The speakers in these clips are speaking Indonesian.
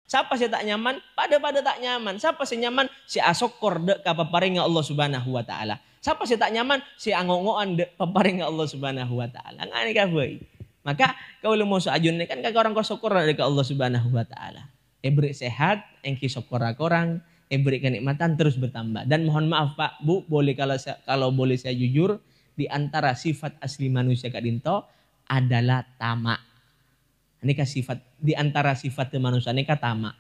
Siapa sih tak nyaman? Pada tak nyaman. Siapa sih nyaman? Si asokor dek kapaparinga Allah Subhanahu wa taala. Siapa sih tak nyaman? Si angongoan dek paparinga Allah Subhanahu wa taala. Ngani ka boy. Maka kau lu mau ajun kan kagak orang kau syukur dek Allah Subhanahu wa taala. Beri sehat, engki syukur orang, beri kenikmatan terus bertambah. Dan mohon maaf Pak, Bu, boleh kalau boleh saya jujur, di antara sifat asli manusia Kak Dinto adalah tamak. Ini kan sifat di antara sifat manusia ini kan tamak.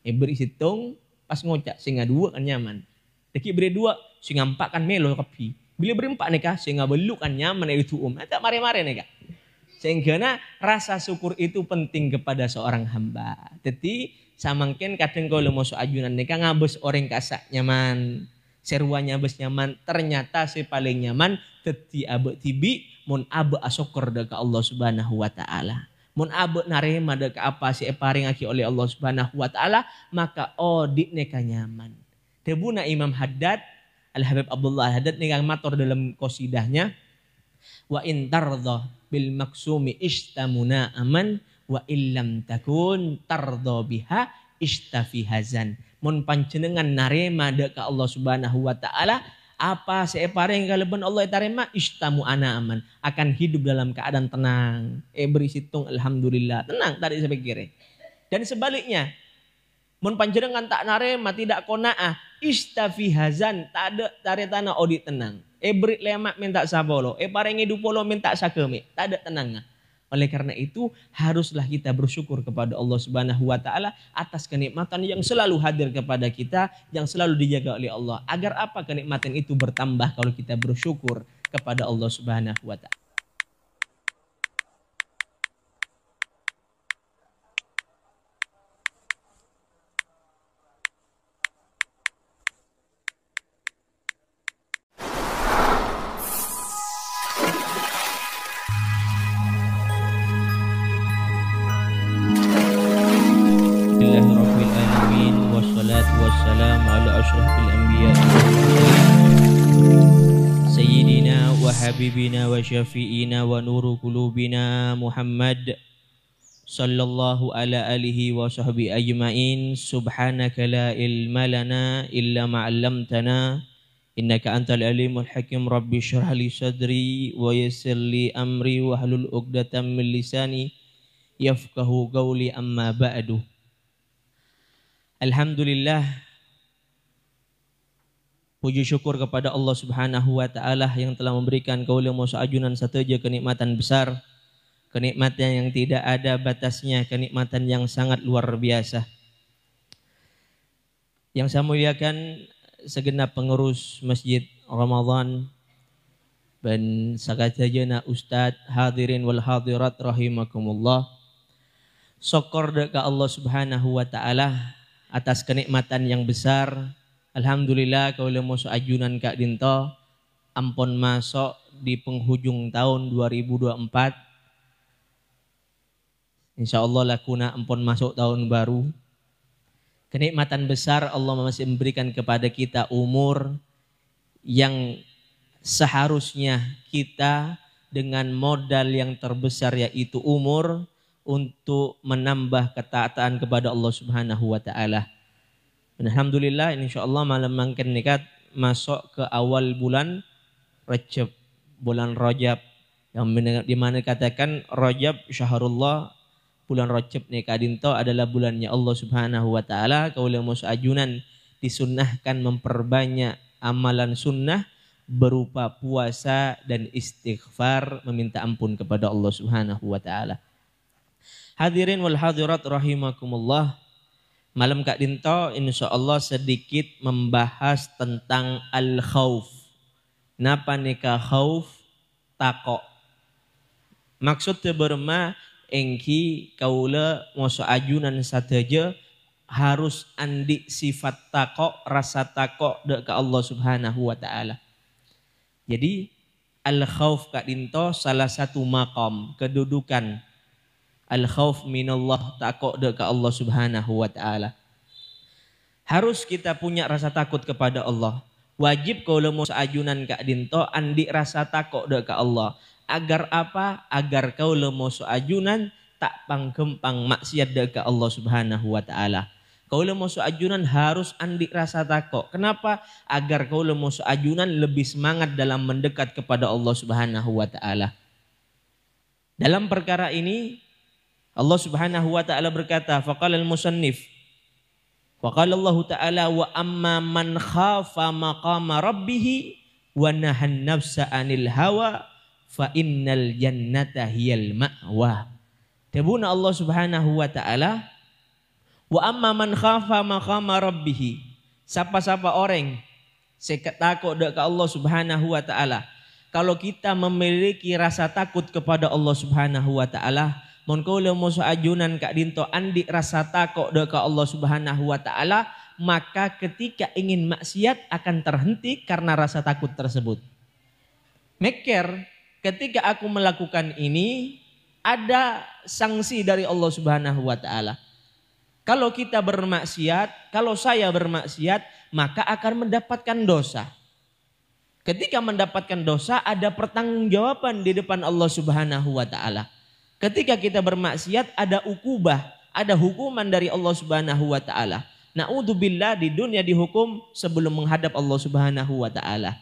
Beri hitung pas ngocak sehingga dua kan nyaman. Deki beri dua sehingga empat kan melo kapi. Bila beri empat nih kah sehingga beluk kan nyaman itu Tak mare-mare nih kak. Sehingga rasa syukur itu penting kepada seorang hamba. Jadi samangken kadang kalau mau ajunan nih kan ngabes orang kasak nyaman. Seruanya bes nyaman. Ternyata si paling nyaman teti abe tibi mun abe asyukur dekat Allah Subhanahu wa taala. Mun abe narema deka apa si paring aki oleh Allah Subhanahu wa taala maka odik neka nyaman. Debuna Imam Haddad Al Habib Abdullah Haddad nikang matur dalam qasidahnya wa in tardha bil maksumi istamuna aman wa illam takun tardha biha istafi hazan. Mun panjenengan narema deka Allah Subhanahu wa taala apa separing kaleban Allah tarema istamu ana aman akan hidup dalam keadaan tenang. Beri situng alhamdulillah tenang tadi saya pikir. Dan sebaliknya mun panjenengan tak narema tidak qanaah istafi hazan tak ada tare tanah odi tenang. Beri lemak minta sabolo paring hidupolo minta sakeme tak ada tenang. Oleh karena itu haruslah kita bersyukur kepada Allah Subhanahu wa taala atas kenikmatan yang selalu hadir kepada kita, yang selalu dijaga oleh Allah. Agar apa kenikmatan itu bertambah kalau kita bersyukur kepada Allah Subhanahu wa taala. Wassalamu ala asyrafil anbiya Sayyidina wa habibina wa syafi'ina wa nuru qulubina Muhammad sallallahu ala alihi wa sahbihi ajma'in. Subhanaka la ilma lana illa ma'allamtana innaka antal alimul hakim. Rabbi syrah li sadri wa yassir li amri wa hlul 'uqdatam min lisani yafqahu qawli amma ba'du. Alhamdulillah, puji syukur kepada Allah Subhanahu wa taala yang telah memberikan kaula musa ajunan sateja kenikmatan besar, kenikmatan yang tidak ada batasnya, kenikmatan yang sangat luar biasa. Yang saya muliakan segenap pengurus Masjid Ramadan dan sakajana ustaz, hadirin wal hadirat rahimakumullah. Syukur dekat Allah Subhanahu wa taala atas kenikmatan yang besar. Alhamdulillah kaula musa ajunan Kak Dinto ampun masuk di penghujung tahun 2024. Insyaallah lakuna ampun masuk tahun baru. Kenikmatan besar Allah masih memberikan kepada kita umur yang seharusnya kita dengan modal yang terbesar yaitu umur untuk menambah ketaatan kepada Allah Subhanahu wa taala. Alhamdulillah insyaallah malam mangken nikat masuk ke awal bulan Rajab, bulan Rajab yang dimana katakan Rajab syahrullah, bulan Rajab nih Kak Dinto adalah bulannya Allah Subhanahu wa taala. Kaula musajunan disunnahkan memperbanyak amalan sunnah berupa puasa dan istighfar meminta ampun kepada Allah Subhanahu wa taala. Hadirin wal hadirat rahimakumullah. Malam Kak Dinto insyaallah sedikit membahas tentang al-khauf. Napa nikah khauf? Takok. Maksud berma engki kaula moso ajunan sateja harus andi sifat takok, rasa takok ke Allah Subhanahu wa taala. Jadi al-khauf Kak Dinto salah satu maqam kedudukan. Al-khauf minallah, takut ke Allah Subhanahu wa taala. Harus kita punya rasa takut kepada Allah. Wajib kalau mau seajunan Kak Dinto andi rasa takut ke Allah. Agar apa? Agar kalau mau seajunan tak panggempang maksiat dekat Allah Subhanahu wa taala. Kaula masuk ajunan harus andik rasa takut. Kenapa? Agar kaula masuk ajunan lebih semangat dalam mendekat kepada Allah Subhanahu wa taala. Dalam perkara ini Allah Subhanahu wa taala berkata, faqala al-musannif faqala Allah taala wa amma man khafa maqama rabbih wa nahan nafsa 'anil hawa fa innal jannata hiyal ma'wa. Tabuna Allah Subhanahu wa taala wa amma man khafa maqama rabbih. Siapa-siapa orang sekat takut dekat Allah Subhanahu wa taala. Kalau kita memiliki rasa takut kepada Allah Subhanahu wa taala, mun kaula musuh ajunan kak dinto andik rasa takut dekat Allah Subhanahu wa taala, maka ketika ingin maksiat akan terhenti karena rasa takut tersebut. Meker ketika aku melakukan ini ada sanksi dari Allah Subhanahu wa taala. Kalau kita bermaksiat, kalau saya bermaksiat, maka akan mendapatkan dosa. Ketika mendapatkan dosa ada pertanggungjawaban di depan Allah Subhanahu wa taala. Ketika kita bermaksiat ada ukubah, ada hukuman dari Allah Subhanahu wa taala. Na'udzubillah di dunia dihukum sebelum menghadap Allah Subhanahu wa taala.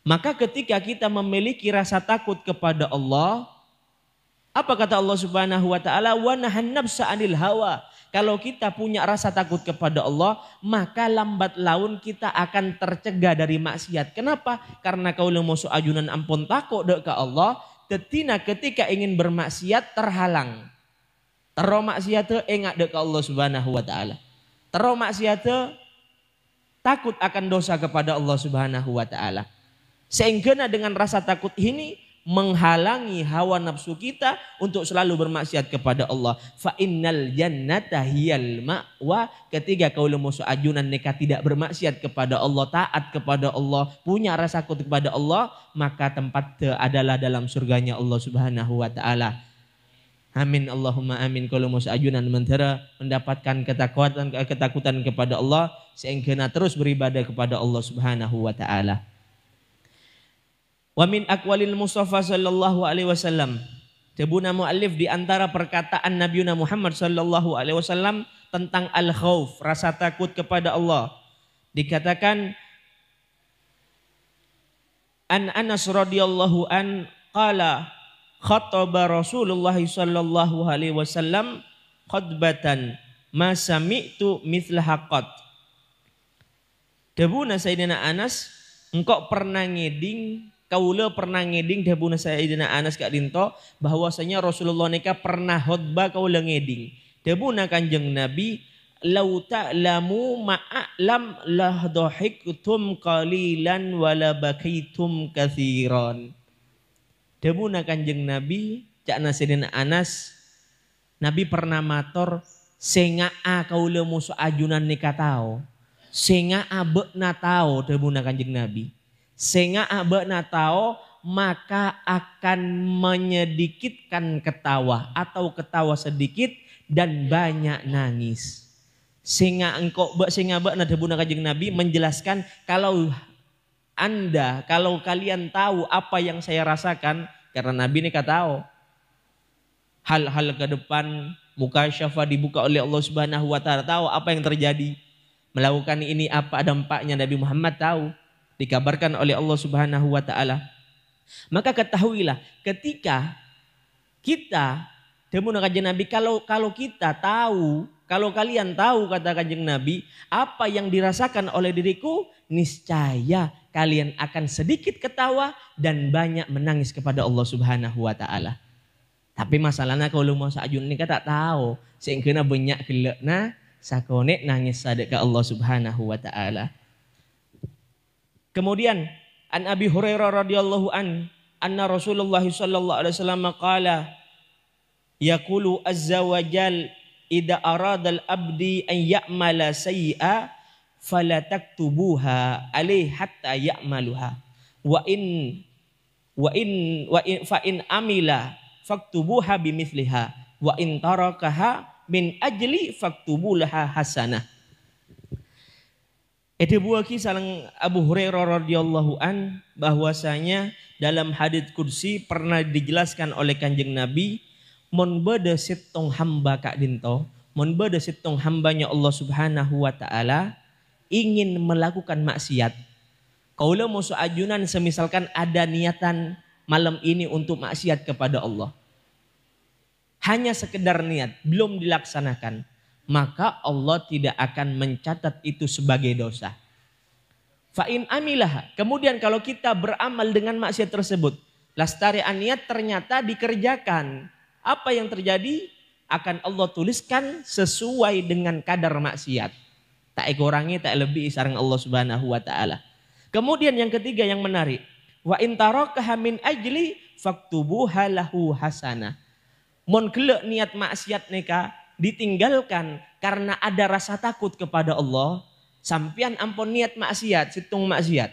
Maka ketika kita memiliki rasa takut kepada Allah, apa kata Allah Subhanahu wa taala? Wa nahan nafsa 'anil hawa. Kalau kita punya rasa takut kepada Allah, maka lambat laun kita akan tercegah dari maksiat. Kenapa? Karena kaula musuh ajunan ampun takut dekat Allah, tetina ketika ingin bermaksiat terhalang. Tero maksiat ingat dekat Allah Subhanahu wa taala. Tero maksiat takut akan dosa kepada Allah Subhanahu wa taala. Sehingga dengan rasa takut ini menghalangi hawa nafsu kita untuk selalu bermaksiat kepada Allah. Fa innal jannata hiyal ma'wa. Ketika kaula musuh ajunan mereka tidak bermaksiat kepada Allah, taat kepada Allah, punya rasa takut kepada Allah, maka tempat adalah dalam surganya Allah Subhanahu wa taala. Amin Allahumma amin. Kaula musuh ajunan mentera mendapatkan ketakutan kepada Allah sehingga terus beribadah kepada Allah Subhanahu wa taala. Wa min aqwalil Mustafa sallallahu alaihi wasallam. Tabuna muallif di antara perkataan Nabi Muhammad sallallahu alaihi wasallam tentang al-khauf, rasa takut kepada Allah. Dikatakan an Anas radhiyallahu an qala khataba Rasulullah sallallahu alaihi wasallam khutbatan ma sami'tu mithlaha qat. Tabuna Sayyidina Anas, engkau pernah ngeding, kaula pernah ngeding dahbuna Sayyidina Anas kak dinto bahwasanya Rasulullah nika pernah khutbah kaula ngeding. Dahbuna Kanjeng Nabi, lau ta'lamu ma'alam lahdhahiktum qalilan wala bakaitum katsiran. Dahbuna Kanjeng Nabi, cakna Sayyidina Anas, Nabi pernah matur sengaa kaula musuh ajunan nika tao. Sengaa beukna tao dahbuna Kanjeng Nabi. Sehingga abakna tahu maka akan menyedikitkan ketawa atau ketawa sedikit dan banyak nangis. Sehingga abakna dahbuna Kanjeng Nabi menjelaskan kalau kalian tahu apa yang saya rasakan, karena Nabi ini tahu hal-hal ke depan, mukasyafah dibuka oleh Allah Subhanahu wa taala, tahu apa yang terjadi. Melakukan ini apa dampaknya, Nabi Muhammad tahu. Dikabarkan oleh Allah Subhanahu wa taala. Maka ketahuilah ketika kita dahbuna Kanjeng Nabi, kalau kita tahu, kalau kalian tahu kata Kanjeng Nabi apa yang dirasakan oleh diriku, niscaya kalian akan sedikit ketawa dan banyak menangis kepada Allah Subhanahu wa taala. Tapi masalahnya kalau mau sajun ini tak tahu, sehingga banyak gelekna sakone nangis sadek ke Allah Subhanahu wa taala. Kemudian an Abi Hurairah radhiyallahu anna Rasulullah sallallahu alaihi wasallam qala yaqulu azza wa jal idza arada al-abdi an ya'mala sayyi'a fala taktubuha alaihi hatta ya'maluha wa in fa in amila faktubuha bimithliha wa in tarakaha min ajli faktubulaha hasanah. Ada buah kisah Abu Hurairah radhiyallahu an bahwasanya dalam hadits qudsi pernah dijelaskan oleh Kanjeng Nabi Mon bede sitong hamba Kak Dinto, mon bede sitong hambanya Allah Subhanahu wa taala ingin melakukan maksiat. Kaula musuh ajunan semisalkan ada niatan malam ini untuk maksiat kepada Allah. Hanya sekedar niat, belum dilaksanakan. Maka Allah tidak akan mencatat itu sebagai dosa. Fa'in amilah. Kemudian kalau kita beramal dengan maksiat tersebut. Lastari'an niat ternyata dikerjakan. Apa yang terjadi? Akan Allah tuliskan sesuai dengan kadar maksiat. Tak kurangi, tak lebih sareng Allah Subhanahu wa taala. Kemudian yang ketiga yang menarik. Wa in tarakaha min ajli faktubuha lahu hasanah. Mon kelek niat maksiat neka ditinggalkan karena ada rasa takut kepada Allah. Sampian ampun niat maksiat, situng maksiat.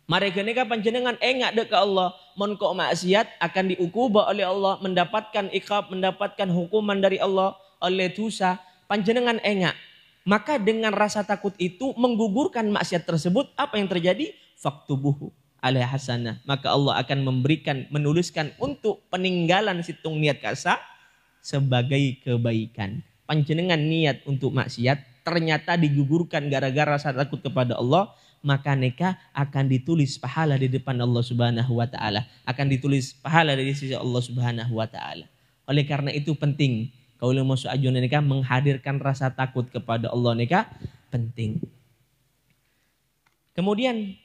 Mereka neka panjenengan engak dek ke Allah. Mon kok maksiat akan diukubah oleh Allah. Mendapatkan iqab, mendapatkan hukuman dari Allah oleh dosa. Panjenengan engak. Maka dengan rasa takut itu menggugurkan maksiat tersebut. Apa yang terjadi? Faktubuhu alaihi hasanah. Maka Allah akan menuliskan untuk peninggalan situng niat kasa sebagai kebaikan. Panjenengan niat untuk maksiat ternyata digugurkan gara-gara rasa takut kepada Allah, maka neka akan ditulis pahala di depan Allah Subhanahu wa taala, akan ditulis pahala dari sisi Allah Subhanahu wa taala. Oleh karena itu penting kaula musuh ajun neka menghadirkan rasa takut kepada Allah neka penting. Kemudian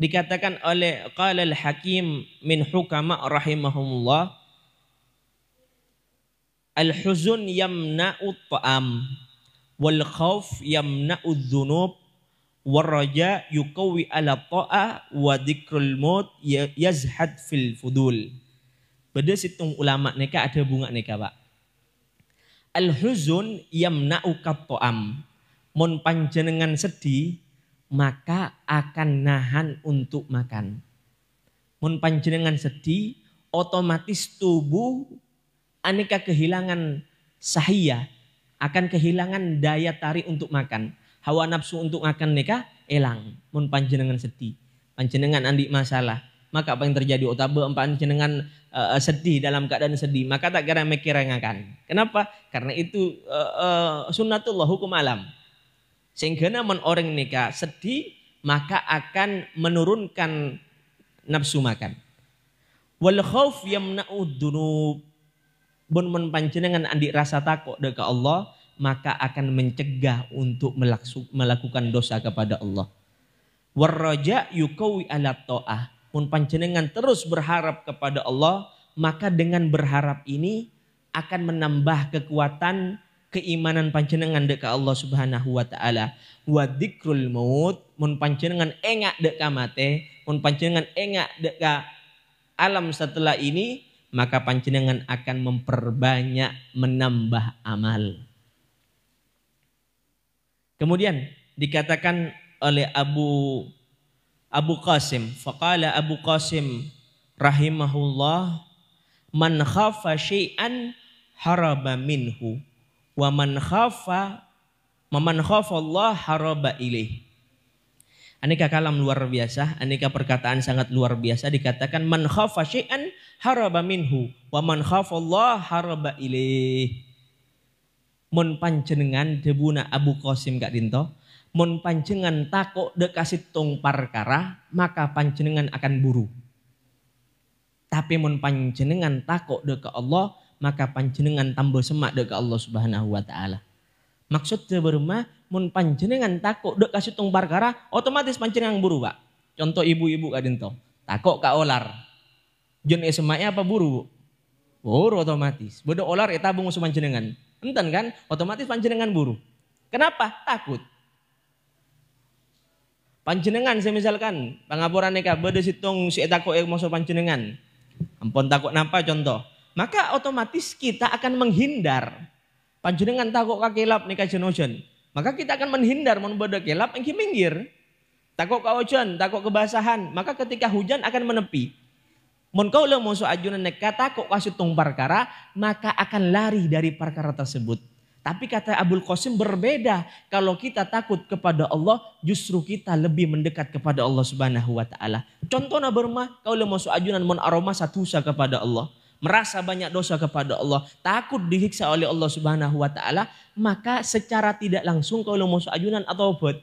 dikatakan oleh qala al-Hakim min hukama rahimahumullah, al-huzun yamna'u ta'am wal khauf yamna'u dhunub wal raja yuqawi ala ta'a wa dzikrul maut yazhad fil fudul. Beda situng ulama neka ada bunga neka Pak. Al-huzun yamna'u ta'am. Mon panjenengan sedih maka akan nahan untuk makan. Mun panjenengan sedih, otomatis tubuh aneka kehilangan sahia, akan kehilangan daya tarik untuk makan. Hawa nafsu untuk makan neka elang. Mun panjenengan sedih, panjenengan andi masalah, maka apa yang terjadi? Otabe panjenengan sedih, dalam keadaan sedih, maka tak kira mikir ngakan. Kenapa? Karena itu sunnatullah, hukum alam. Sehingga namun orang nikah sedih maka akan menurunkan nafsu makan. Wal khauf yamna'u dzunub. Bon panjenengan andi rasa takut dekat Allah maka akan mencegah untuk melakukan dosa kepada Allah. War raja yuqawi ala ta'ah. Mun panjenengan terus berharap kepada Allah maka dengan berharap ini akan menambah kekuatan keimanan panjenengan dekat Allah Subhanahu wa taala. Wa dzikrul maut, mun panjenengan engak dekat mate, mun panjenengan engak dekat alam setelah ini, maka panjenengan akan memperbanyak menambah amal. Kemudian dikatakan oleh Abu Qasim, faqala Abu Qasim rahimahullah, man khafa syai'an haraba minhu. Wa man khafa Allah haraba ilaih. Aneka kalam luar biasa, aneka perkataan sangat luar biasa. Dikatakan man khafa syai'an haraba minhu wa man khafa Allah haraba ilaih. Mun panjenengan debuna Abu Qasim Kak Dinto, mun panjenengan takut dekasih tong perkara, maka panjenengan akan buru. Tapi mun panjenengan takut dekat Allah, maka panjenengan tambah semak dekat Allah Subhanahu wa taala. Maksudnya berma mun panjenengan takut dek kasih tong perkara, otomatis panjenengan buru, Pak. Contoh ibu-ibu kadinto, takut ka olar. Jen semaknya apa buru? Buru otomatis. Bodo olar tabung musuh panjenengan. Enten kan? Otomatis panjenengan buru. Kenapa? Takut. Panjenengan semisalkan pangapuran neka bodo situng si takut musuh panjenengan. Ampun takut napa contoh? Maka otomatis kita akan menghindar. Panjenengan takut kakilap nika jenojen. Maka kita akan menghindar mun bodo kelap engki minggir. Takut ka ojen, takut kebasahan, maka ketika hujan akan menepi. Mun kau musuh ajunan neka takut kasih tung perkara, maka akan lari dari perkara tersebut. Tapi kata Abul Qasim berbeda. Kalau kita takut kepada Allah, justru kita lebih mendekat kepada Allah Subhanahu wa taala. Contohnya bermah, kau le masuk ajunan mon aroma satusa kepada Allah, merasa banyak dosa kepada Allah, takut disiksa oleh Allah Subhanahu wa taala, maka secara tidak langsung kau le masuk ajunan atau buat.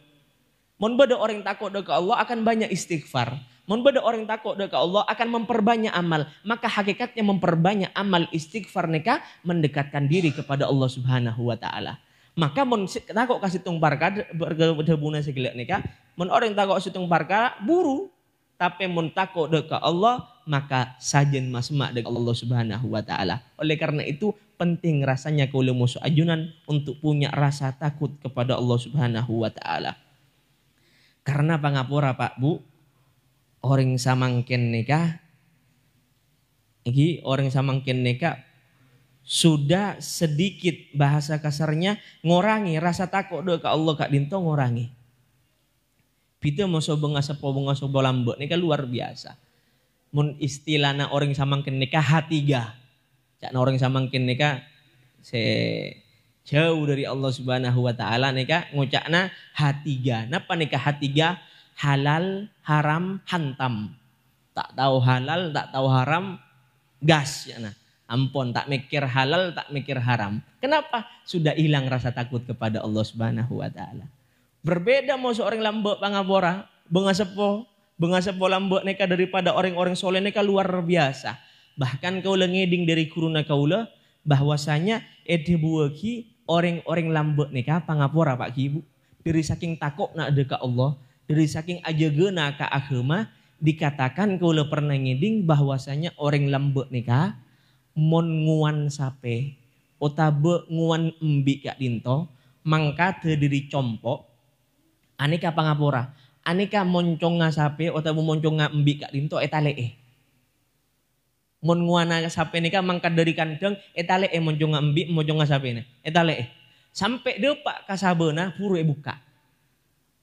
Mon beda orang takut ke Allah akan banyak istighfar. Mon beda orang takut ke Allah akan memperbanyak amal. Maka hakikatnya memperbanyak amal istighfar neka mendekatkan diri kepada Allah Subhanahu wa taala. Maka mon takut kasih tung parka bergabungna segelak neka, mon orang takut situng parka buru. Tapi mon takut ke Allah maka sajen masma dengan Allah Subhanahu wa taala. Oleh karena itu penting rasanya kau musuh ajunan untuk punya rasa takut kepada Allah Subhanahu wa taala. Karena pangapura Pak Bu, orang samangken nikah, orang samangken nikah sudah sedikit bahasa kasarnya ngorangi rasa takut ke Allah Kak Dinto ngorangi. Pita moso bunga sepo lambok nikah luar biasa. Mun istilahna orang samangken nikah hatiga. Cakna orang samangken nikah jauh dari Allah Subhanahu wa taala nikah ngucakna hatiga. Napa nikah hatiga? Halal, haram, hantam. Tak tahu halal, tak tahu haram, gas ya nah. Ampun, tak mikir halal, tak mikir haram. Kenapa? Sudah hilang rasa takut kepada Allah Subhanahu wa taala. Berbeda mau seorang lambok pangapora, benga sepo lambok neka daripada orang-orang soleh neka luar biasa. Bahkan kau ngeding dari kuruna kaula bahwasanya buaki orang-orang lambok neka pangapora Pak Ibu. Dari saking takut nak dekat Allah, dari saking ajagena ka agama, dikatakan kau pernah ngeding bahwasanya orang lambok neka mon nguan sape otabe nguan embi Kak Dinto mangka diri compok aneka pangapora aneka monconga sape otabe monconga embi Kak Dinto etalee mon nguana sape nika mangka dari kandang etalee monconga embi monconga sape ne etalee sampai depak kasabena puru buka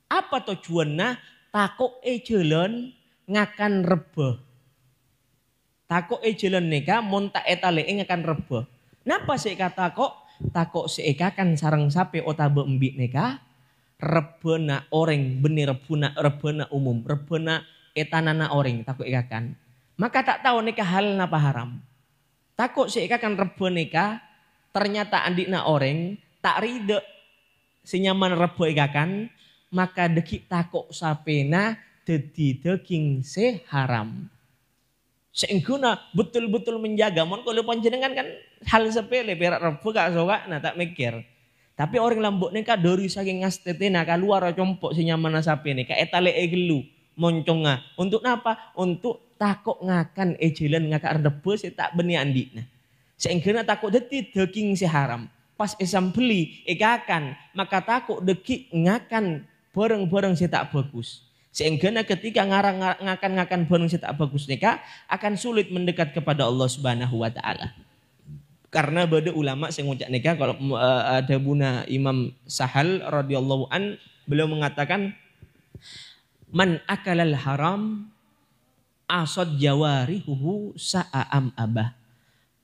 apa tujuanna takok jalan ngakan rebe takok jalan nika monta etalee ngakan rebe napa sih kata kok takok seeka kan sarang sape otabe embi nika rebena orang benih rebena umum rebena etanana orang takok ikakan maka tak tahu nika hal napa haram takok seeka kan rebe nika ternyata andikna orang tak ride senyaman rebe ikakan maka dekik takok sapena dadi daging haram. Sehingga betul-betul menjaga. Mon kalau panjenengan kan hal sepele berak rebo gak soka nah tak mikir. Tapi orang lambok nih kak dari saking ngastetena keluar compok senyaman sapi nih kak etale gelu monconga. Untuk apa? Untuk takok ngakan ejelan ngakak rebo sih tak benih andikna. Sehingga takok dadi daging haram. Pas esam beli ekakan maka takok dekik ngakan barang-barang sih tak bagus. Sehingga ketika ngakan barang sih tak bagus nika akan sulit mendekat kepada Allah Subhanahu wa taala. Karena beda ulama sing ngucap nika kalau ada buna Imam Sahal radhiyallahu an beliau mengatakan man akalal haram asad jawarihuhu sa'am abah.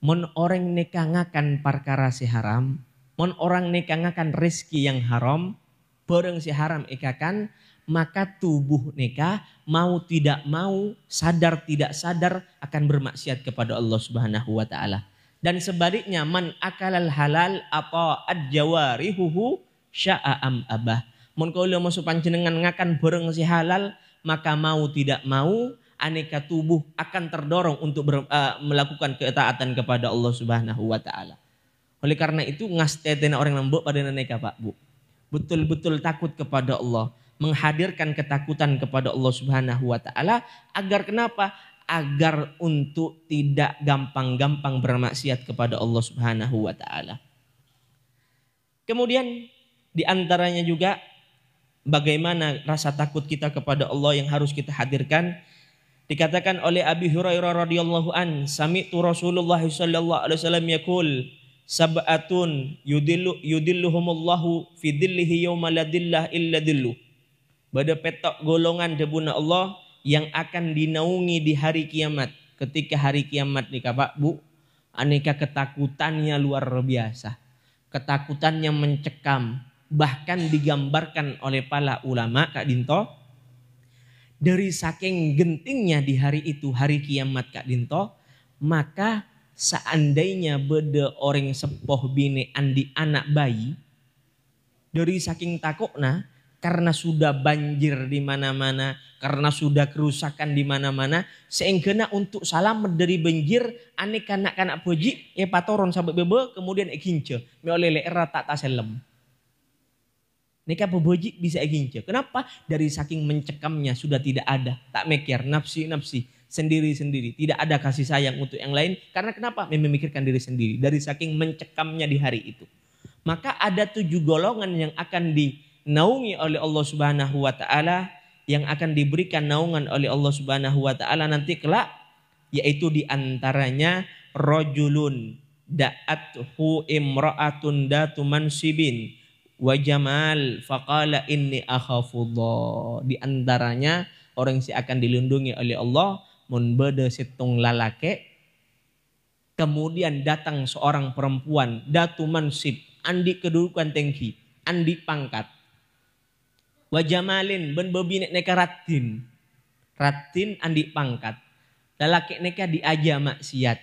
Mon orang nika ngakan perkara si haram, mon orang nika ngakan rezeki yang haram, barang si haram ikakan maka tubuh nikah mau tidak mau sadar tidak sadar akan bermaksiat kepada Allah Subhanahu wa taala. Dan sebaliknya man akalal halal apa adjawarihuhu sya'am abah. Mun kaula masuk panjenengan ngakan bareng si halal maka mau tidak mau aneka tubuh akan terdorong untuk melakukan ketaatan kepada Allah Subhanahu wa taala. Oleh karena itu ngastetena orang lembut pada aneka Pak Bu. Betul-betul takut kepada Allah. Menghadirkan ketakutan kepada Allah Subhanahu wa taala agar kenapa? Agar untuk tidak gampang-gampang bermaksiat kepada Allah Subhanahu wa taala. Kemudian di antaranya juga bagaimana rasa takut kita kepada Allah yang harus kita hadirkan. Dikatakan oleh Abi Hurairah radhiyallahu an, sami'tu Rasulullah sallallahu alaihi wasallam yaqul sab'atun yudilluhumullahu fi dhillihi yauma la dhillah illa dhilluh. Bada petok golongan debuna Allah yang akan dinaungi di hari kiamat. Ketika hari kiamat nih Pak Bu, aneka ketakutannya luar biasa. ketakutannya mencekam, bahkan digambarkan oleh para ulama Kak Dinto, dari saking gentingnya di hari itu, hari kiamat Kak Dinto, maka seandainya beda orang sepoh bine andi anak bayi, dari saking takutnya, karena sudah banjir di mana-mana, karena sudah kerusakan di mana-mana, sehingga untuk selamat dari banjir, ane kanak-kanak poji, patoron sampai bebe, kemudian ekince, me oleh era tak taselem. Neka boboji bisa ekince. Kenapa? Dari saking mencekamnya sudah tidak ada, tak mikir nafsi-nafsi, sendiri-sendiri, tidak ada kasih sayang untuk yang lain. Karena kenapa? Memikirkan diri sendiri. Dari saking mencekamnya di hari itu. Maka ada 7 golongan yang akan dinaungi oleh Allah Subhanahu wa taala, yang akan diberikan naungan oleh Allah Subhanahu wa taala nanti kelak, yaitu diantaranya rajulun da'athu imra'atun datu mansibin wa jamal faqala inni akhafullah. Di antaranya orang yang akan dilindungi oleh Allah mun bede situng lalake, kemudian datang seorang perempuan datu mansib, andi kedudukan tinggi, andi pangkat. Wajamalin ben bebinek neka ratin. Ratin andi pangkat. Lalaki neka diaja maksiat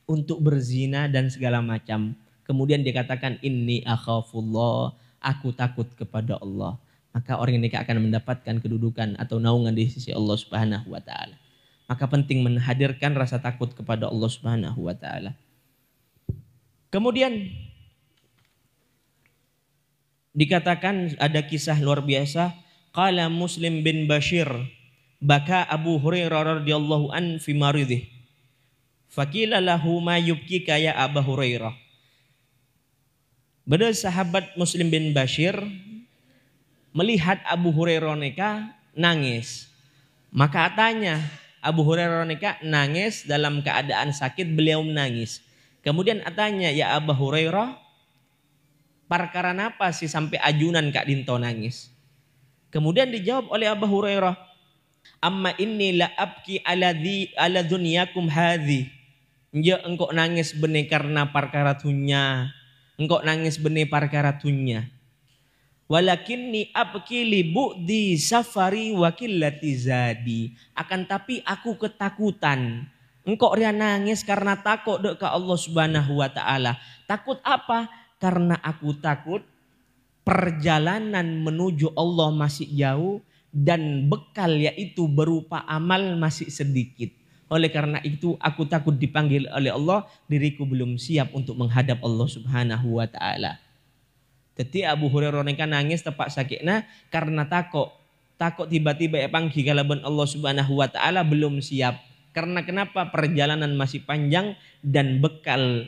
untuk berzina dan segala macam. Kemudian dikatakan inni akhafullah, aku takut kepada Allah. Maka orang neka akan mendapatkan kedudukan atau naungan di sisi Allah Subhanahu wa taala. Maka penting menghadirkan rasa takut kepada Allah Subhanahu wa taala. Kemudian dikatakan ada kisah luar biasa. Qala Muslim bin Bashir, baka Abu Hurairah radhiyallahu an fi maridih. Faqila lahu ma yubkika ya Abu Hurairah. Beda sahabat Muslim bin Bashir melihat Abu Hurairah neka nangis. Maka tanya, Abu Hurairah neka nangis dalam keadaan sakit, beliau menangis. Kemudian tanya, ya Abu Hurairah, perkara apa sih sampai ajunan Kak Dinto nangis? Kemudian dijawab oleh Abu Hurairah, amma inni la abki ala dunyakum hadhi. Nja engkau nangis benih karena perkara tunya. Engkau nangis benih perkara tunya. Walakinni abki li bu'di safari wa qillati zadi. Akan tapi aku ketakutan. Engkau ria nangis karena takut dek ke Allah Subhanahu wa taala. Takut apa? Karena aku takut perjalanan menuju Allah masih jauh dan bekal yaitu berupa amal masih sedikit. Oleh karena itu aku takut dipanggil oleh Allah, diriku belum siap untuk menghadap Allah Subhanahu wa taala. Jadi Abu Hurairah nangis tepak sakitna karena takut tiba-tiba panggil kalaban Allah Subhanahu wa taala belum siap. Karena kenapa? Perjalanan masih panjang dan bekal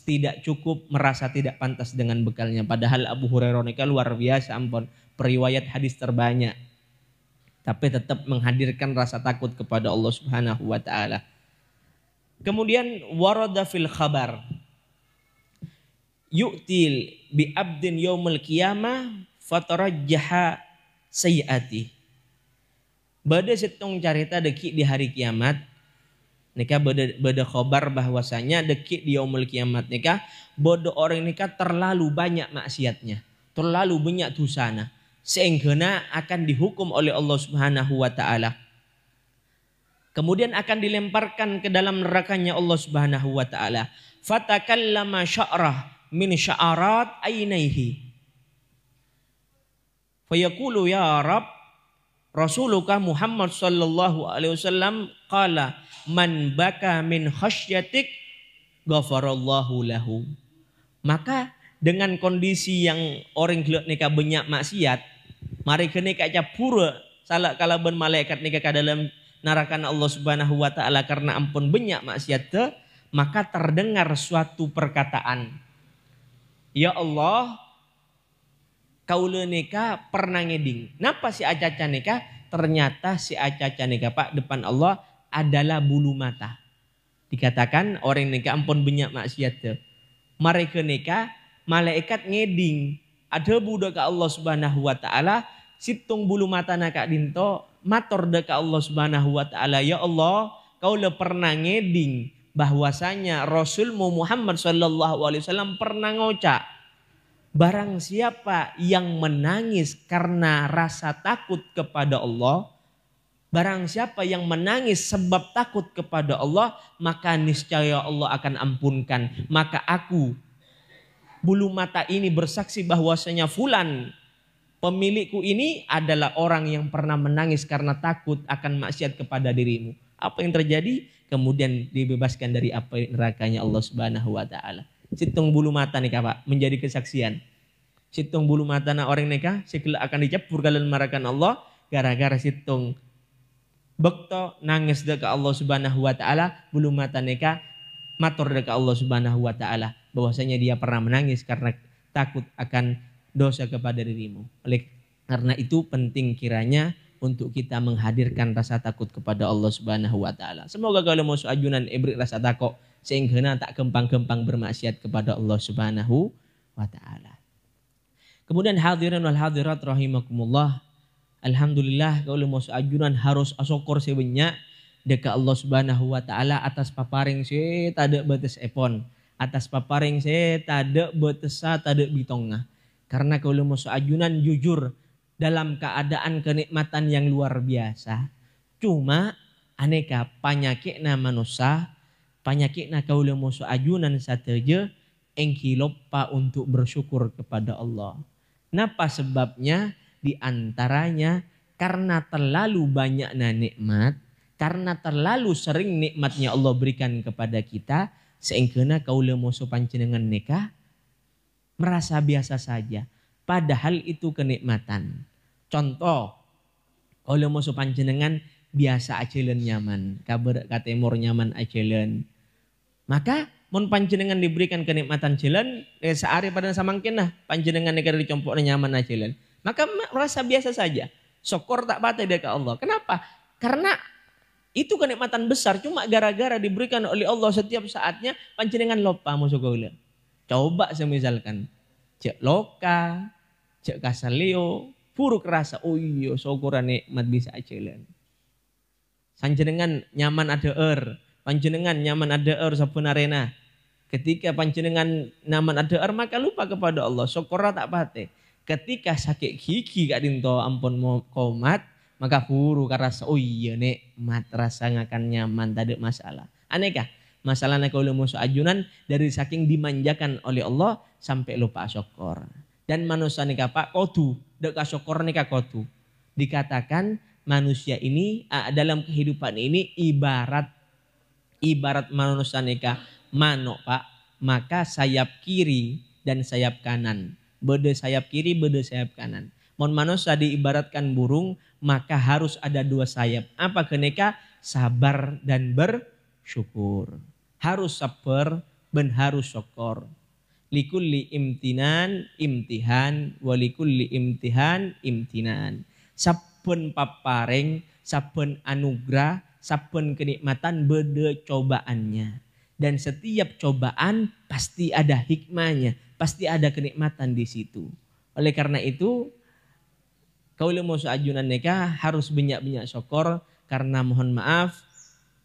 tidak cukup, merasa tidak pantas dengan bekalnya. Padahal Abu Hurairah ini luar biasa, ampun, periwayat hadis terbanyak. Tapi tetap menghadirkan rasa takut kepada Allah Subhanahu wa taala. Kemudian warada fil khabar yu'til bi abdin yaumil qiyamah fatarajjaha sayyiati. Bada setong carita deki di hari kiamat. Nika beda khobar bahwasanya dekik di yaumul kiamat nika bodoh orang nika terlalu banyak maksiatnya, terlalu banyak dosana, sehingga akan dihukum oleh Allah Subhanahu wa taala. Kemudian akan dilemparkan ke dalam nerakanya Allah Subhanahu wa taala. Fatakallama sya'rah min sya'arat ainaihi. Fayaqulu ya Rabb, Rasulullah Muhammad sallallahu alaihi wasallam qala man baka min khasyatik ghafarallahu lahu. Maka dengan kondisi yang orang gelap nika banyak maksiat, mari kene kaca pura salah kalaban malaikat nika ka dalam narakan Allah Subhanahu wa taala karena ampun banyak maksiat te, maka terdengar suatu perkataan. Ya Allah, kaula nika pernah ngeding. Napa si acaca nika? Ternyata si acaca nika Pak depan Allah adalah bulu mata. Dikatakan orang nika ampun banyak maksiat te. Mereka nika malaikat ngeding. Ada budak Allah Subhanahu wa taala situng bulu mata nak dinto mator deka Allah Subhanahu wa taala, ya Allah, kau le pernah ngeding bahwasanya Rasulmu Muhammad sallallahu alaihi wasallam pernah ngocak Barang siapa yang menangis karena rasa takut kepada Allah, barang siapa yang menangis sebab takut kepada Allah, maka niscaya Allah akan ampunkan. Maka aku, bulu mata ini bersaksi bahwasanya fulan, pemilikku ini adalah orang yang pernah menangis karena takut akan maksiat kepada dirimu. Apa yang terjadi? Kemudian dibebaskan dari api nerakanya Allah Subhanahu wa taala. Situng bulu mata nih Pak menjadi kesaksian. Situng bulu mata na orang nikah sekala akan dicapur kalian marakan Allah gara-gara situng bekto nangis dekat Allah Subhanahu wa taala, bulu mata nikah matur dekat Allah Subhanahu wa taala bahwasanya dia pernah menangis karena takut akan dosa kepada dirimu. Oleh karena itu penting kiranya untuk kita menghadirkan rasa takut kepada Allah Subhanahu wa taala. Semoga kalau mau ajunan ibrik rasa takut sehingga tak kempang-kempang bermaksiat kepada Allah Subhanahu wa taala. Kemudian hadirin wal hadirat rahimakumullah. Alhamdulillah kalau mau ajunan harus asokor sebanyak dekat Allah Subhanahu wa taala atas paparing saya tada batas epon, atas paparing saya tada batesa tada bitongah. Karena kalau mau ajunan jujur dalam keadaan kenikmatan yang luar biasa. Cuma aneka penyakitna manusia, penyakitna kalau mau ajunan sateja engki lupa untuk bersyukur kepada Allah. Napa sebabnya? Di antaranya karena terlalu banyaknya nikmat, karena terlalu sering nikmatnya Allah berikan kepada kita, sehingga kaula musuh panjenengan nikah merasa biasa saja. Padahal itu kenikmatan. Contoh, kaula musuh panjenengan biasa acelen nyaman, kabar katemor nyaman acelen. Maka mun panjenengan diberikan kenikmatan jalan, sehari pada samangkin lah panjenengan negara dicompoknya nyaman acelen. Maka merasa biasa saja. Syukur tak batai dekat Allah. Kenapa? Karena itu kenikmatan besar. Cuma gara-gara diberikan oleh Allah setiap saatnya. Panjenengan lupa musuh kaula. Coba semisalkan. Cek loka. Cek kasalio. Puruk rasa. Oh iya syukuran nikmat bisa jalan. Panjenengan nyaman ada panjenengan nyaman ada sabun arena. Ketika panjenengan nyaman ada maka lupa kepada Allah. Syukur tak batai. Ketika sakit gigi gak dinto ampun mau komat, maka buru karasa oh iya nikmat rasa ngakan nyaman tak ada masalah. Anehkah? Masalahnya kalau musuh ajunan dari saking dimanjakan oleh Allah sampai lupa syukur. Dan manusia nikah pak kodu, dek syukur nikah kodu. Dikatakan manusia ini dalam kehidupan ini ibarat manusia nikah manuk pak, maka sayap kiri dan sayap kanan. Beda sayap kiri, beda sayap kanan. Mon manusia diibaratkan burung, maka harus ada dua sayap. Apa keneka? Sabar dan bersyukur. Harus sabar dan harus syukur. Likulli imtinan, imtihan, walikulli imtihan, imtinan. Saben paparing, saben anugerah, saben kenikmatan beda cobaannya. Dan setiap cobaan pasti ada hikmahnya. Pasti ada kenikmatan di situ. Oleh karena itu, kaula mau ajunan nikah harus banyak-banyak syukur karena mohon maaf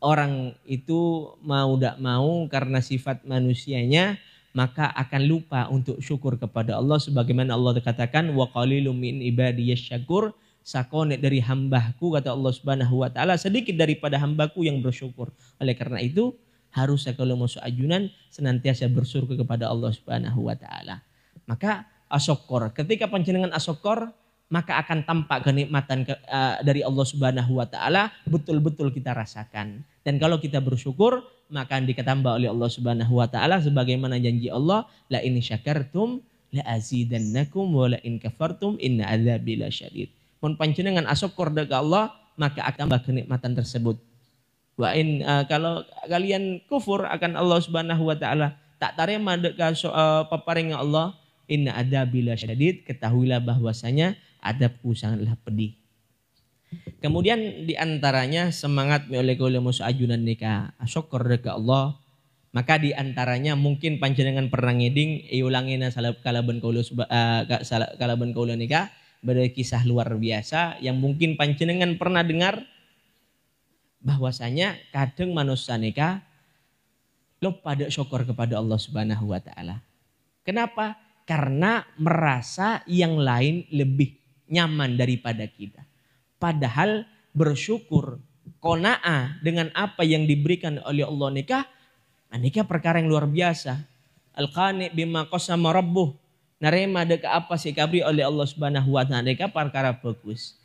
orang itu mau tidak mau karena sifat manusianya maka akan lupa untuk syukur kepada Allah sebagaimana Allah katakan wa qalilum min ibadiyasy syakur, sakone dari hambaku kata Allah Subhanahu wa taala sedikit daripada hambaku yang bersyukur. Oleh karena itu harusnya kalau mau ajunan senantiasa bersyukur kepada Allah Subhanahu wa taala. Maka asyukur. Ketika panjenengan asyukur, maka akan tampak kenikmatan dari Allah Subhanahu wa taala betul-betul kita rasakan. Dan kalau kita bersyukur, maka akan diketambah oleh Allah Subhanahu wa taala sebagaimana janji Allah, la in syakartum la azidannakum wa la in kafartum inna adzabi lasyadid. Mun panjenengan asyukur dekat Allah, maka akan tambah kenikmatan tersebut. Kalau kalian kufur akan Allah Subhanahu wa taala, tak tarima dekat paparing Allah, inna adzabi lasyadid, ketahuilah bahwasanya adabku sangatlah pedih. Kemudian diantaranya semangat oleh kaula musuh ajunan nikah syukur dekat Allah. Maka diantaranya mungkin panjenengan pernah ngeding iulangina kalaban kaula nikah pada kisah luar biasa yang mungkin panjenengan pernah dengar bahwasanya kadang manusia nikah lupa pada syukur kepada Allah Subhanahu wa taala. Kenapa? Karena merasa yang lain lebih nyaman daripada kita. Padahal bersyukur, qanaah dengan apa yang diberikan oleh Allah nikah perkara yang luar biasa. Al-qani bima qasama rabbuh. Narema deka apa sih kabri oleh Allah Subhanahu wa taala nikah perkara bagus.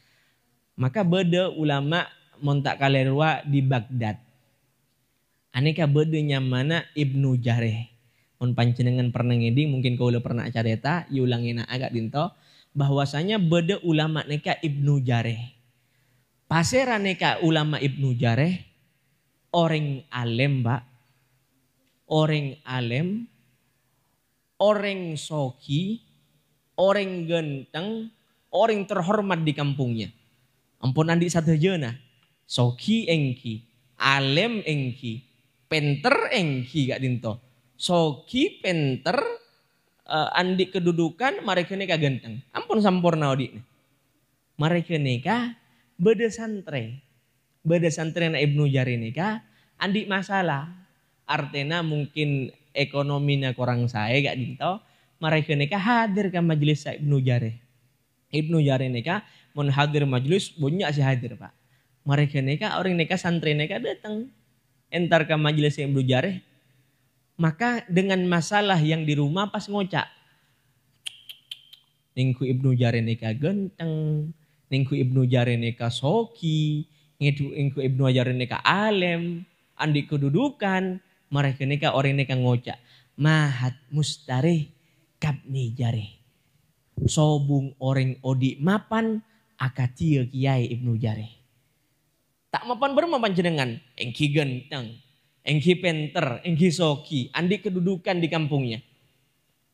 Maka beda ulama montak kalerwa di Baghdad. Aneka beda nyamana Ibnu Jareh. Mun panjenengan pernah ngeding mungkin kau udah pernah carita, ulangin agak dinto bahwasanya beda ulama neka Ibnu Jareh. Pasera neka ulama Ibnu Jareh orang alim, Mbak. Orang alim, orang soki, orang genteng, orang terhormat di kampungnya. Ampun andi satu jena. Soki engki, alim engki, penter engki gak dinto. Soki penter andi kedudukan mereka neka genteng. Ampun sampurna odi. Mereka neka beda santre. Beda santre na Ibnu Jareh neka andi masalah. Artinya mungkin ekonominya kurang saya gak dinto. Mereka neka hadir ke majelis Ibnu Jareh. Ibnu Jareh neka mun hadir majelis banyak sih hadir Pak. Mereka neka orang neka santri neka datang. Entar ke majelis Ibnu Jareh. Maka dengan masalah yang di rumah pas ngocak. Ningku Ibnu Jareh neka genteng. Ningku Ibnu Jareh neka soki. Ningku Ibnu Jareh neka alem. Andi kedudukan. Mereka neka orang neka ngocak. Mahat mustareh kabni jareh. Sobung orang odi mapan akatia kiai Ibnu Jareh. Tak mapan bermapan jenengan. Engki genteng. Engki penter, engki soki, andi kedudukan di kampungnya.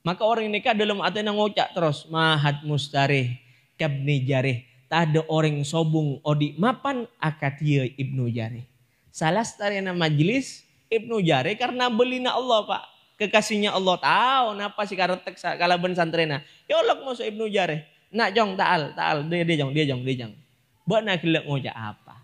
Maka orang ini dalam atena ngocak terus. Mahat mustareh kabni jareh. Tak ada orang sobung odi mapan akatia Ibnu Jareh. Salah starena majelis Ibnu Jareh karena belina Allah Pak. Kekasihnya Allah tahu napa sih karetek kalaban santrena. Ya Allah masuk Ibnu Jareh. Nak jong taal dia jong. Buat nak gelak ngocak apa?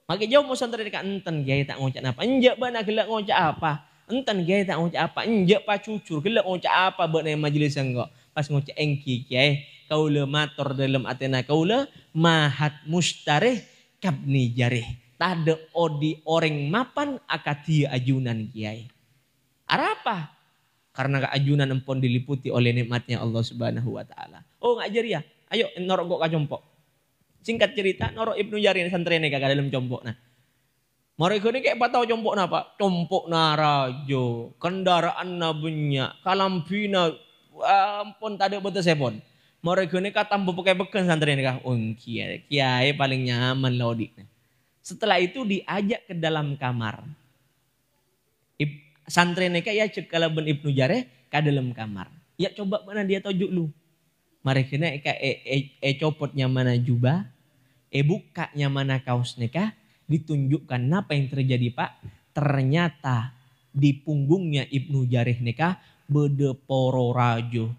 Maka jauh mau santri dekat enten gaya tak ngocak apa. Enjak bana gelak ngocak apa. Enten gaya tak ngocak apa. Enjak pa cucur gelak ngocak apa buat majelis enggak. Pas ngocak engki kiai. Kaula matur dalam atena kaula. Mahat mustareh kabni jareh. Tada odi orang mapan akatia ajunan kiai. Apa? Karena keajunan empon diliputi oleh nikmatnya Allah Subhanahu wa taala. Oh ngajar ya. Ayo norok kok kajompok. Singkat cerita, norok Ibnu Jareh santri neka dalam compok nah. Mereka ni kayak patau compok na Pak. Compok na rajo, kendaraan na banyak, kalampina ampun tak ada betul sepon. Mereka ni kata tambu pakai beken santri neka. Kiai paling nyaman lah odik. Setelah itu diajak ke dalam kamar. Santri neka ya cek kalaban Ibnu Jareh ke dalam kamar. Ya coba mana dia tojuk lu. Mereka ni copotnya mana jubah. Bukanya mana kaos neka. Ditunjukkan apa yang terjadi Pak. Ternyata di punggungnya Ibnu Jareh neka. Bede poro rajo.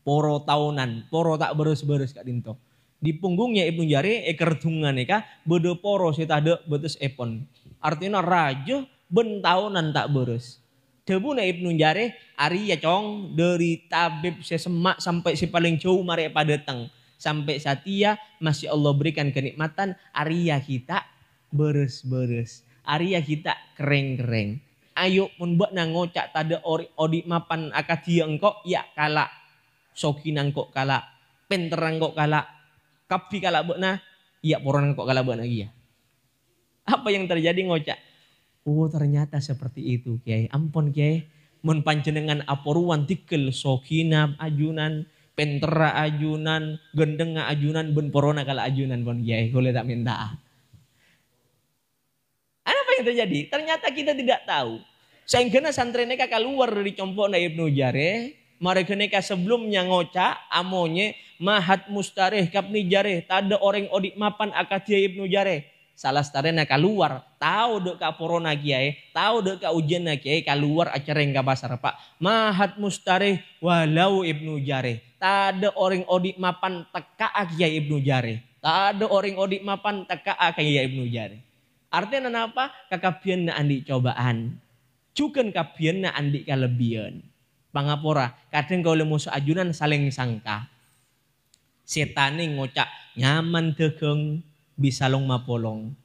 Poro tahunan. Poro tak beres-beres Kak Dinto. Di punggungnya Ibnu Jareh kertungan neka. Bede poro sita ada betes epon. Artinya rajo ben tahunan tak beres. Debu na Ibnu Jareh ari ya cong dari tabib sesemak sampai si paling jauh mari pada datang sampai satia masih Allah berikan kenikmatan Arya kita beres-beres, Arya kita kering-kering. Ayo pun buat nang ngocak tada odi mapan akadia engkau ya kala sokinan kok kala penterang kok kala kapi kala buat na ya poran kok kala buat lagi ya. Apa yang terjadi ngocak? Oh ternyata seperti itu Kiai. Ampun Kiai. Mun panjenengan aporuan tikel sokina ajunan, pentera ajunan, gendenga ajunan, ben porona kala ajunan pun Kiai. Boleh tak minta. Apa yang terjadi? Ternyata kita tidak tahu. Sehingga santri neka keluar dari compok na Ibnu Jareh. Mereka neka sebelumnya ngocak amonye mahat mustareh kabni jareh. Tada orang odik mapan akadia Ibnu Jareh. Salah starena keluar, tahu dek ka porona kiai, tahu dek ka ujian kiai, keluar acara yang basar Pak. Mahat mustareh walau Ibnu Jareh. Tada orang odik mapan teka kiai Ibnu Jareh. Tada orang odik mapan teka kiai Ibnu Jareh. Artinya apa? Kakapian na andi cobaan. Cukan kapian na andi kelebihan. Pangapora, kadang kau musuh ajunan saling sangka. Setane ngocak nyaman degeng bisa long mapolong.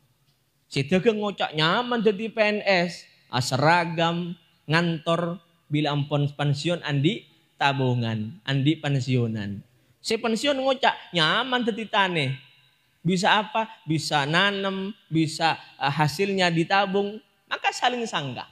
Si degeng ngocak nyaman jadi PNS, seragam, ngantor, bila ampun pensiun andi tabungan, andi pensiunan. Si pensiun ngocak nyaman jadi tane. Bisa apa? Bisa nanam, bisa hasilnya ditabung, maka saling sangka.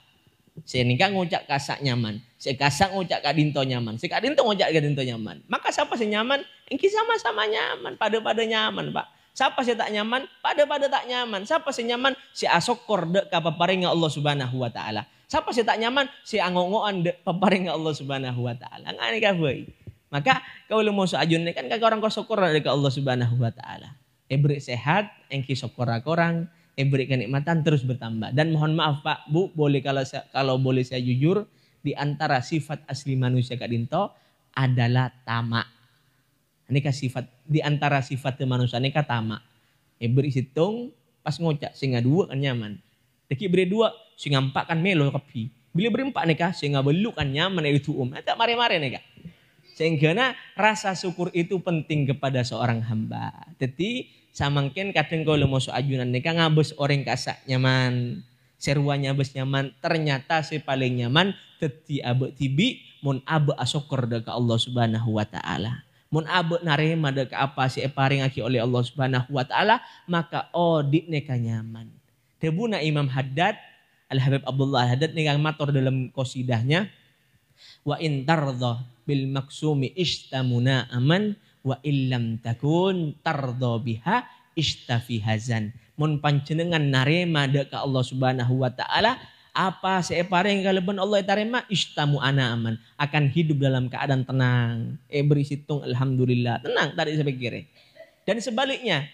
Si nikah ngocak kasak nyaman, si kasak ngocak kadinto nyaman, si kadinto ngocak kadinto nyaman. Maka siapa sih nyaman? Engki sama-sama nyaman, pada nyaman, Pak. Siapa sih tak nyaman? Pada tak nyaman. Siapa sih nyaman? Si asokor dek kapaparinga Allah Subhanahu wa taala. Siapa sih tak nyaman? Si angongoan dek paparinga Allah Subhanahu wa taala. Ngani ka boy. Maka kau lu mau ajun kan kagak orang kau syukur dek Allah Subhanahu wa taala. Beri sehat, engki syukur korang, beri kenikmatan terus bertambah. Dan mohon maaf Pak, Bu, boleh kalau boleh saya jujur, di antara sifat asli manusia kadinto adalah tamak. Ini sifat di antara sifat manusia ini tamak. Beri situng pas ngocak sehingga dua kan nyaman. Deki beri dua sehingga empat kan melo kapi. Bila beri empat nih sehingga beluk kan nyaman itu tak mare-mare nih. Sehingga rasa syukur itu penting kepada seorang hamba. Jadi samangken kadang kalau mau ajunan nih ngabes orang kasak nyaman. Seruanya bes nyaman, ternyata si paling nyaman teti abe tibi mun abe asyukur dekat Allah Subhanahu wa taala. Mun abe narema dekat apa si paring aki oleh Allah Subhanahu wa taala, maka odik neka nyaman. Debuna Imam Haddad Al-Habib Abdullah Al-Haddad nih matur dalam qasidahnya, wa in tardha bil maksumi ishtamuna aman wa illam takun tardha biha ishtafi hazan. Mun panjenengan narema dekat Allah Subhanahu wa taala, apa separing kalaban Allah tarema istamu ana aman, akan hidup dalam keadaan tenang. Beri situng alhamdulillah, tenang tadi saya pikir. Dan sebaliknya,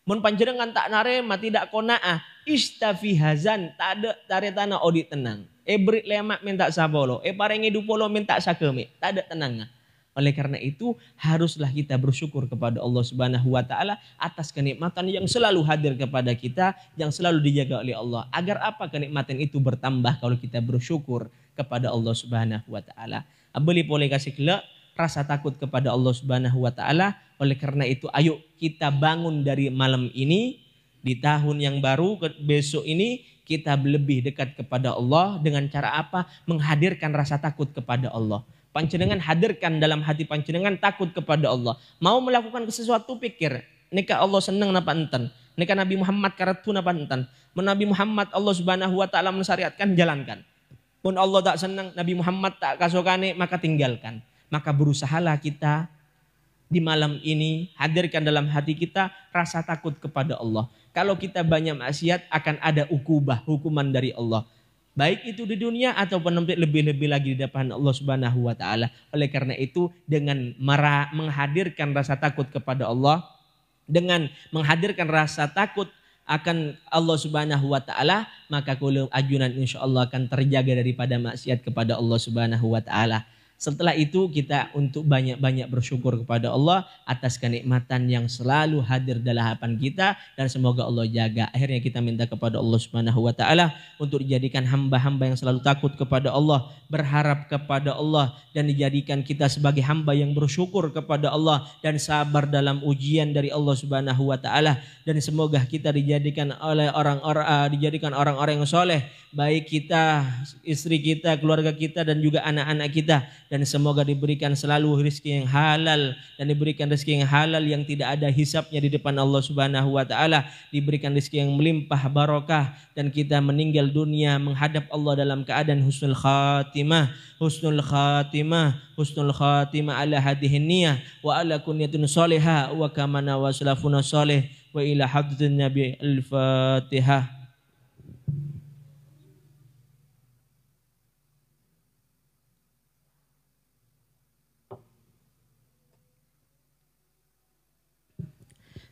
mun panjenengan tak narema tidak qanaah, istafi hazan, tak ada taretana odi tenang. Beri lemak minta sabolo, paring hidup polo minta sakemi, tak ada tenang. Oleh karena itu haruslah kita bersyukur kepada Allah Subhanahu wa taala atas kenikmatan yang selalu hadir kepada kita, yang selalu dijaga oleh Allah. Agar apa kenikmatan itu bertambah kalau kita bersyukur kepada Allah Subhanahu wa taala. Abeli boleh kasih kelak rasa takut kepada Allah Subhanahu wa taala. Oleh karena itu ayo kita bangun dari malam ini di tahun yang baru besok ini kita lebih dekat kepada Allah dengan cara apa? Menghadirkan rasa takut kepada Allah. Panjenengan hadirkan dalam hati panjenengan takut kepada Allah. Mau melakukan sesuatu pikir, nikah Allah senang napa enten. Nikah Nabi Muhammad karatu napa enten. Nabi Muhammad Allah Subhanahu wa taala mensyariatkan jalankan. Pun Allah tak senang, Nabi Muhammad tak kasokane maka tinggalkan. Maka berusahalah kita di malam ini hadirkan dalam hati kita rasa takut kepada Allah. Kalau kita banyak maksiat akan ada ukubah, hukuman dari Allah. Baik itu di dunia ataupun nanti lebih-lebih lagi di depan Allah Subhanahu wa taala. Oleh karena itu dengan menghadirkan rasa takut kepada Allah, dengan menghadirkan rasa takut akan Allah Subhanahu wa taala, maka kulum ajunan insyaallah akan terjaga daripada maksiat kepada Allah Subhanahu wa taala. Setelah itu kita untuk banyak-banyak bersyukur kepada Allah atas kenikmatan yang selalu hadir dalam hadapan kita dan semoga Allah jaga. Akhirnya kita minta kepada Allah Subhanahu wa taala untuk dijadikan hamba-hamba yang selalu takut kepada Allah, berharap kepada Allah dan dijadikan kita sebagai hamba yang bersyukur kepada Allah dan sabar dalam ujian dari Allah Subhanahu wa taala dan semoga kita dijadikan oleh orang-orang yang soleh, baik kita, istri kita, keluarga kita dan juga anak-anak kita. Dan semoga diberikan selalu rezeki yang halal dan diberikan rezeki yang halal yang tidak ada hisapnya di depan Allah Subhanahu wa taala, diberikan rezeki yang melimpah barokah dan kita meninggal dunia menghadap Allah dalam keadaan husnul khatimah ala hadhihi niyah wa ala kunyatun salihah wa kamana wa salafuna salih wa ila hadratin nabi al-fatihah.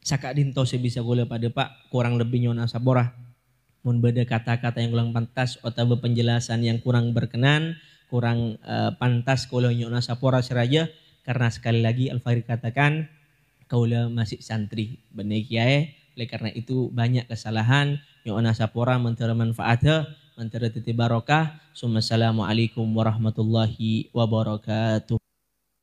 Saka dinto saya bisa gula pada Pak kurang lebih nyona saborah. Mun beda kata-kata yang kurang pantas atau penjelasan yang kurang berkenan, kurang pantas kalau nyona sapora seraja karena sekali lagi Al-Fahri katakan kaula masih santri benih kiai, oleh karena itu banyak kesalahan nyona sapora mentera manfaatnya mantara titi barokah. Assalamualaikum warahmatullahi wabarakatuh.